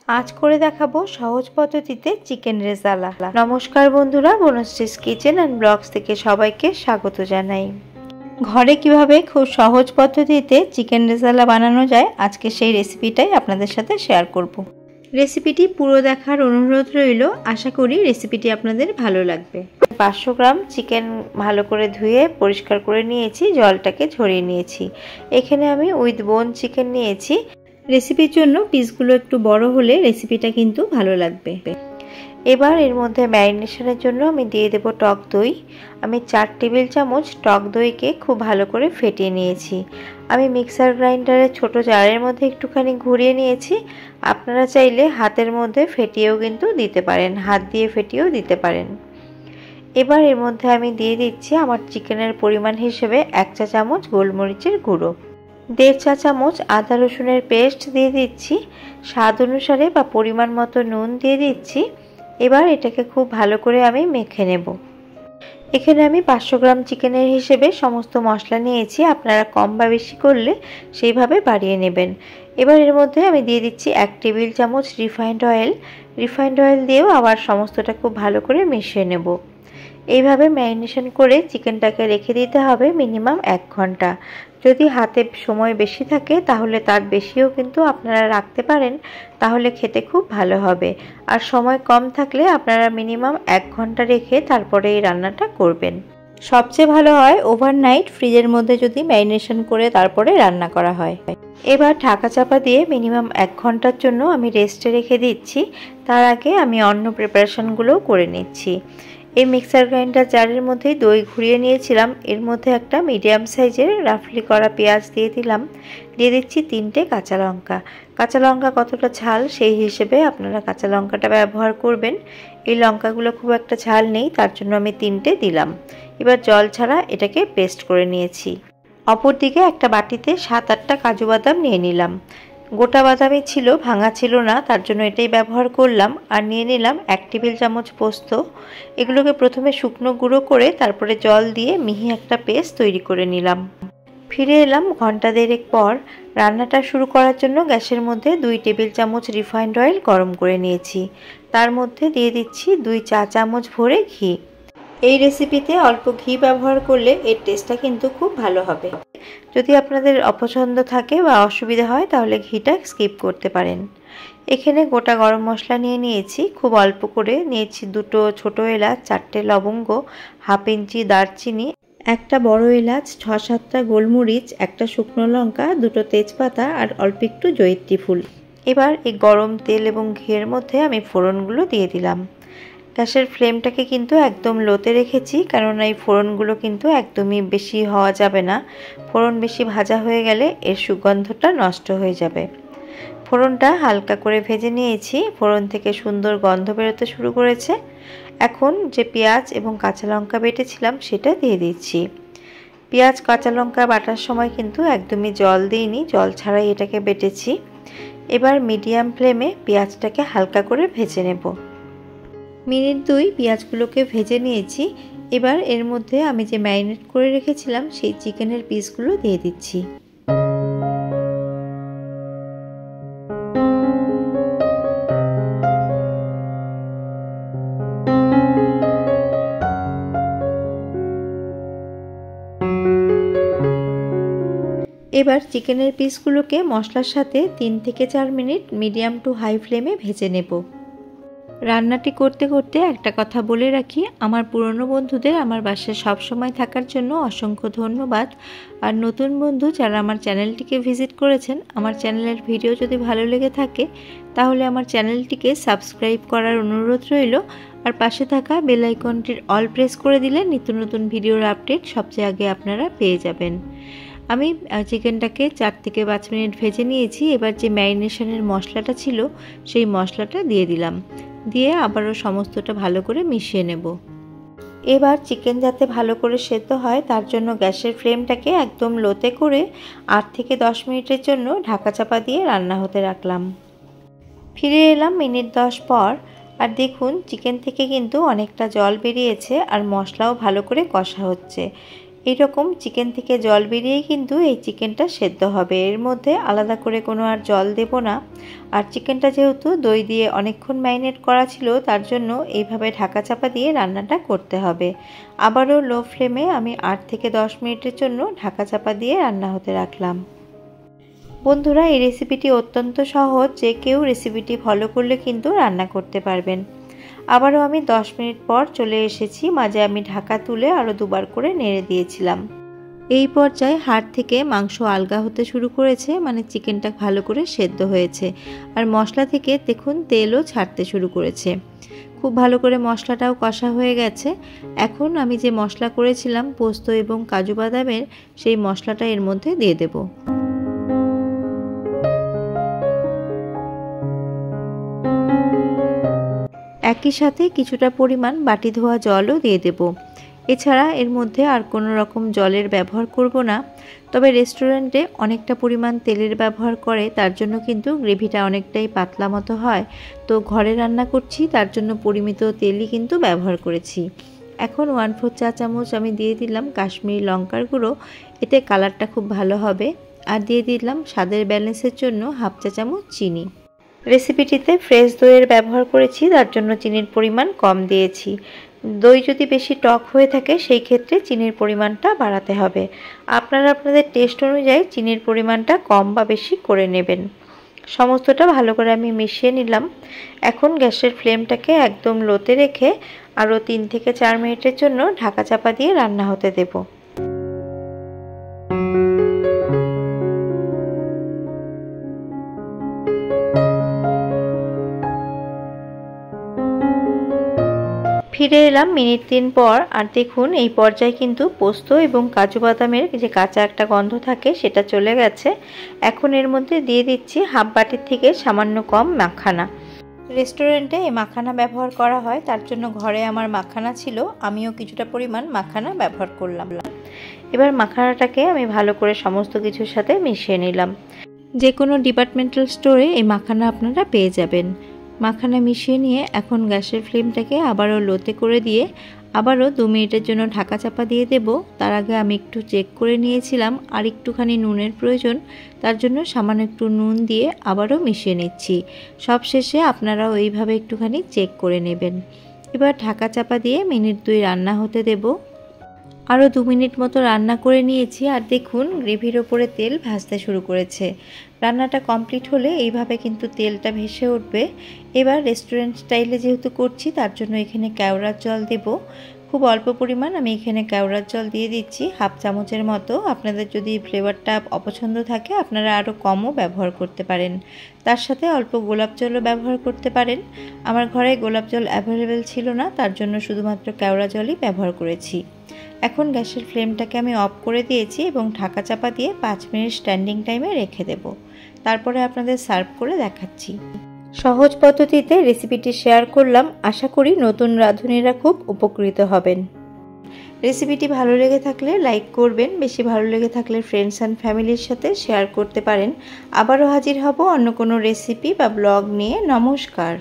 আজ করে দেখাবো সহজ পদ্ধতিতে চিকেন রেজালা। নমস্কার বন্ধুরা, বনশ্রীস কিচেন অ্যান্ড ব্লগস থেকে সবাইকে স্বাগত জানাই। ঘরে কিভাবে খুব সহজ পদ্ধতিতে চিকেন রেজালা বানানো যায়, আজকে সেই রেসিপিটাই আপনাদের সাথে শেয়ার করব। রেসিপিটি পুরো দেখার অনুরোধ রইল। আশা করি রেসিপিটি আপনাদের ভালো লাগবে। 500 গ্রাম চিকেন ভালো করে ধুয়ে পরিষ্কার করে নিয়েছি, জলটাকে ঝরিয়ে নিয়েছি। এখানে আমি উইথ বোন চিকেন নিয়েছি। রেসিপির জন্য পিসগুলো একটু বড় হলে রেসিপিটা কিন্তু ভালো লাগবে। এবার এর মধ্যে ম্যারিনেশনের জন্য আমি দিয়ে দেব টক দই। আমি 4 টেবিল চামচ টক দইকে খুব ভালো করে ফেটিয়ে নিয়েছি। আমি মিক্সার গ্রাইন্ডারের ছোট জারের মধ্যে একটুখানি ঘুরিয়ে নিয়েছি। আপনারা চাইলে হাতের মধ্যে ফেটিয়েও কিন্তু দিতে পারেন, হাত দিয়ে ফেটিয়েও দিতে পারেন। এবার এর মধ্যে আমি দিয়ে দিচ্ছি আমার চিকেনের পরিমাণ হিসেবে 1 চা চামচ গোলমরিচের গুঁড়ো, 1.5 চা চামচ আদা রসুনের পেস্ট দিয়ে দিচ্ছি, স্বাদ অনুসারে বা পরিমাণ মতো নুন দিয়ে দিচ্ছি। এবার এটাকে খুব ভালো করে আমি মেখে নেব। এখানে আমি 500 গ্রাম চিকেনের হিসেবে সমস্ত মশলা নিয়েছি, আপনারা কম বা বেশি করলে সেইভাবে বাড়িয়ে নেবেন। এবার এর মধ্যে আমি দিয়ে দিচ্ছি 1 টেবিল চামচ রিফাইন্ড অয়েল দিয়েও আবার সমস্তটা খুব ভালো করে মিশিয়ে নেব। এইভাবে ম্যারিনেশন করে চিকেনটাকে রেখে দিতে হবে মিনিমাম 1 ঘন্টা। যদি হাতে সময় বেশি থাকে তাহলে তার বেশিও কিন্তু আপনারা রাখতে পারেন, তাহলে খেতে খুব ভালো হবে। আর সময় কম থাকলে আপনারা মিনিমাম 1 ঘন্টা রেখে তারপরে এই রান্নাটা করবেন। সবচেয়ে ভালো হয় ওভারনাইট ফ্রিজের মধ্যে যদি ম্যারিনেশন করে তারপরে রান্না করা হয়। এবার ঢাকা চাপা দিয়ে মিনিমাম 1 ঘন্টার জন্য আমি রেস্টে রেখে দিচ্ছি। তার আগে আমি অন্য প্রিপারেশনগুলোও করে নিচ্ছি। এই মিক্সার গ্রাইন্ডার জারের মধ্যে দই ঘুরিয়ে নিয়েছিলাম, এর মধ্যে একটা মিডিয়াম সাইজের রাফলি করা পেঁয়াজ দিয়ে দিলাম, দিয়ে দিচ্ছি 3টে কাঁচা লঙ্কা। কাঁচা লঙ্কা কতটা ঝাল সেই হিসেবে আপনারা কাঁচা লঙ্কাটা ব্যবহার করবেন। এই লঙ্কাগুলো খুব একটা ঝাল নেই, তার জন্য আমি 3টে দিলাম। এবার জল ছাড়া এটাকে পেস্ট করে নিয়েছি। অপরদিকে একটা বাটিতে 7-8টা কাজু বাদাম নিয়ে নিলাম। গোটা বাদামই ছিল, ভাঙা ছিল না, তার জন্য এটাই ব্যবহার করলাম। আর নিয়ে নিলাম 1 টেবিল চামচ পোস্ত। এগুলোকে প্রথমে শুকনো গুঁড়ো করে তারপরে জল দিয়ে মিহি একটা পেস্ট তৈরি করে নিলাম। ফিরে এলাম ঘন্টা দেড়েক পর। রান্নাটা শুরু করার জন্য গ্যাসের মধ্যে 2 টেবিল চামচ রিফাইন্ড অয়েল গরম করে নিয়েছি। তার মধ্যে দিয়ে দিচ্ছি 2 চা চামচ ভরে ঘি। এই রেসিপিতে অল্প ঘি ব্যবহার করলে এর টেস্টটা কিন্তু খুব ভালো হবে। যদি আপনাদের অপছন্দ থাকে বা অসুবিধা হয় তাহলে ঘিটা স্কিপ করতে পারেন। এখানে গোটা গরম মশলা নিয়ে নিয়েছি, খুব অল্প করে নিয়েছি। 2টো ছোট এলাচ, 4টে লবঙ্গ, 1/2 ইঞ্চি দারচিনি, একটা বড় এলাচ, 6-7টা গোলমরিচ, একটা শুকনো লঙ্কা, 2টো তেজপাতা আর অল্প একটু জয়িত্রী ফুল। এবার এই গরম তেল এবং ঘিয়ের মধ্যে আমি ফোড়নগুলো দিয়ে দিলাম। গ্যাসের ফ্লেমটাকে কিন্তু একদম লোতে রেখেছি, কারণ এই ফোড়নগুলো কিন্তু একদমই বেশি হওয়া যাবে না। ফোড়ন বেশি ভাজা হয়ে গেলে এর সুগন্ধটা নষ্ট হয়ে যাবে। ফোড়নটা হালকা করে ভেজে নিয়েছি, ফোড়ন থেকে সুন্দর গন্ধ বেরোতে শুরু করেছে। এখন যে পেঁয়াজ এবং কাঁচা লঙ্কা বেটেছিলাম সেটা দিয়ে দিচ্ছি। পেঁয়াজ কাঁচা লঙ্কা বাটার সময় কিন্তু একদমই জল দিইনি, জল ছাড়াই এটাকে বেটেছি। এবার মিডিয়াম ফ্লেমে পেঁয়াজটাকে হালকা করে ভেজে নেব। মিনিট 2 পেঁয়াজগুলোকে ভেজে নিয়েছি। এবার এর মধ্যে আমি যে ম্যারিনেট করে রেখেছিলাম সেই চিকেনের পিসগুলো দিয়ে দিচ্ছি। এবার চিকেনের পিসগুলোকে মশলার সাথে 3 থেকে 4 মিনিট মিডিয়াম টু হাই ফ্লেমে ভেজে নেব। রান্নাটি করতে করতে একটা কথা বলে রাখি, আমার পুরনো বন্ধুদের আমার বাসায় সবসময় থাকার জন্য অসংখ্য ধন্যবাদ। আর নতুন বন্ধু যারা আমার চ্যানেলটিকে ভিজিট করেছেন, আমার চ্যানেলের ভিডিও যদি ভালো লেগে থাকে তাহলে আমার চ্যানেলটিকে সাবস্ক্রাইব করার অনুরোধ রইল। আর পাশে থাকা বেল আইকনটির অল প্রেস করে দিলে নিত্য নতুন ভিডিওর আপডেট সবচেয়ে আগে আপনারা পেয়ে যাবেন। আমি চিকেনটাকে 4 থেকে 5 মিনিট ভেজে নিয়েছি। এবার যে ম্যারিনেশনের মশলাটা ছিল সেই মশলাটা দিয়ে দিলাম, দিয়ে আবারও সমস্তটা ভালো করে মিশিয়ে নেব। এবার চিকেন যাতে ভালো করে সেদ্ধ হয় তার জন্য গ্যাসের ফ্লেমটাকে একদম লোতে করে 8 থেকে 10 মিনিটের জন্য ঢাকা চাপা দিয়ে রান্না হতে রাখলাম। ফিরে এলাম মিনিট 10 পর। আর দেখুন চিকেন থেকে কিন্তু অনেকটা জল বেরিয়েছে আর মশলাও ভালো করে কষা হচ্ছে। এইরকম চিকেন থেকে জল বেরিয়েই কিন্তু এই চিকেনটা সেদ্ধ হবে। এর মধ্যে আলাদা করে কোনো আর জল দেব না। আর চিকেনটা যেহেতু দই দিয়ে অনেকক্ষণ ম্যারিনেট করা ছিল, তার জন্য এইভাবে ঢাকা চাপা দিয়ে রান্নাটা করতে হবে। আবারও লো ফ্লেমে আমি 8 থেকে 10 মিনিটের জন্য ঢাকা চাপা দিয়ে রান্না হতে রাখলাম। বন্ধুরা, এই রেসিপিটি অত্যন্ত সহজ, যে কেউ রেসিপিটি ফলো করলে কিন্তু রান্না করতে পারবেন। আবারও আমি 10 মিনিট পর চলে এসেছি। মাঝে আমি ঢাকা তুলে আরও দুবার করে নেড়ে দিয়েছিলাম। এই পর্যায়ে হাড় থেকে মাংস আলগা হতে শুরু করেছে, মানে চিকেনটা ভালো করে সেদ্ধ হয়েছে। আর মশলা থেকে দেখুন তেলও ছাড়তে শুরু করেছে। খুব ভালো করে মশলাটাও কষা হয়ে গেছে। এখন আমি যে মশলা করেছিলাম পোস্ত এবং কাজু বাদামের, সেই মশলাটা এর মধ্যে দিয়ে দেব। একই সাথে কিছুটা পরিমাণ বাটি ধোয়া জলও দিয়ে দেব। এছাড়া এর মধ্যে আর কোনো রকম জলের ব্যবহার করব না। তবে রেস্টুরেন্টে অনেকটা পরিমাণ তেলের ব্যবহার করে, তার জন্য কিন্তু গ্রেভিটা অনেকটাই পাতলা মতো হয়। তো ঘরে রান্না করছি, তার জন্য পরিমিত তেলই কিন্তু ব্যবহার করেছি। এখন 1/4 চা চামচ আমি দিয়ে দিলাম কাশ্মীরি লঙ্কার গুঁড়ো, এতে কালারটা খুব ভালো হবে। আর দিয়ে দিলাম স্বাদের ব্যালেন্সের জন্য 1/2 চা চামচ চিনি। রেসিপিটিতে ফ্রেশ দইয়ের ব্যবহার করেছি, তার জন্য চিনির পরিমাণ কম দিয়েছি। দই যদি বেশি টক হয়ে থাকে সেই ক্ষেত্রে চিনির পরিমাণটা বাড়াতে হবে। আপনারা আপনাদের টেস্ট অনুযায়ী চিনির পরিমাণটা কম বা বেশি করে নেবেন। সমস্তটা ভালো করে আমি মিশিয়ে নিলাম। এখন গ্যাসের ফ্লেমটাকে একদম লোতে রেখে আরও 3 থেকে 4 মিনিটের জন্য ঢাকা চাপা দিয়ে রান্না হতে দেব। ফিরে এলাম মিনিট 3 পর। আর দেখুন এই পর্যায়ে কিন্তু পোস্ত এবং কাজু বাদামের যে কাঁচা একটা গন্ধ থাকে সেটা চলে গেছে। এখন এর মধ্যে দিয়ে দিচ্ছি 1/2 বাটির থেকে সামান্য কম মাখানা। রেস্টুরেন্টে এই মাখানা ব্যবহার করা হয়, তার জন্য ঘরে আমার মাখানা ছিল, আমিও কিছুটা পরিমাণ মাখানা ব্যবহার করলাম। এবার মাখানাটাকে আমি ভালো করে সমস্ত কিছুর সাথে মিশিয়ে নিলাম। যে কোনো ডিপার্টমেন্টাল স্টোরে এই মাখানা আপনারা পেয়ে যাবেন। মাখানা মিশিয়ে নিয়ে এখন গ্যাসের ফ্লেমটাকে আবারও লোতে করে দিয়ে আবারও 2 মিনিটের জন্য ঢাকা চাপা দিয়ে দেব। তার আগে আমি একটু চেক করে নিয়েছিলাম আর একটুখানি নুনের প্রয়োজন, তার জন্য সামান্য একটু নুন দিয়ে আবারও মিশিয়ে নিচ্ছি। সব শেষে আপনারাও এইভাবে একটুখানি চেক করে নেবেন। এবার ঢাকা চাপা দিয়ে মিনিট 2 রান্না হতে দেব। আরও 2 মিনিট মতো রান্না করে নিয়েছি। আর দেখুন গ্রেভির ওপরে তেল ভাসতে শুরু করেছে। রান্নাটা কমপ্লিট হলে এইভাবে কিন্তু তেলটা ভেসে উঠবে। এবার রেস্টুরেন্ট স্টাইলে যেহেতু করছি, তার জন্য এখানে কেওড়ার জল দেব। খুব অল্প পরিমাণ আমি এখানে কেওড়ার জল দিয়ে দিচ্ছি, 1/2 চামচের মতো। আপনাদের যদি ফ্লেভারটা অপছন্দ থাকে আপনারা আরও কমও ব্যবহার করতে পারেন। তার সাথে অল্প গোলাপ জলও ব্যবহার করতে পারেন। আমার ঘরে গোলাপ জল অ্যাভেলেবেল ছিল না, তার জন্য শুধুমাত্র কেওড়া জলই ব্যবহার করেছি। এখন গ্যাসের ফ্লেমটাকে আমি অফ করে দিয়েছি এবং ঢাকা চাপা দিয়ে 5 মিনিট স্ট্যান্ডিং টাইমে রেখে দেব। তারপরে আপনাদের সার্ভ করে দেখাচ্ছি। সহজ পদ্ধতিতে রেসিপিটি শেয়ার করলাম, আশা করি নতুন রাঁধুনিরা খুব উপকৃত হবেন। রেসিপিটি ভালো লেগে থাকলে লাইক করবেন, বেশি ভালো লেগে থাকলে ফ্রেন্ডস অ্যান্ড ফ্যামিলির সাথে শেয়ার করতে পারেন। আবারও হাজির হব অন্য কোনো রেসিপি বা ব্লগ নিয়ে। নমস্কার।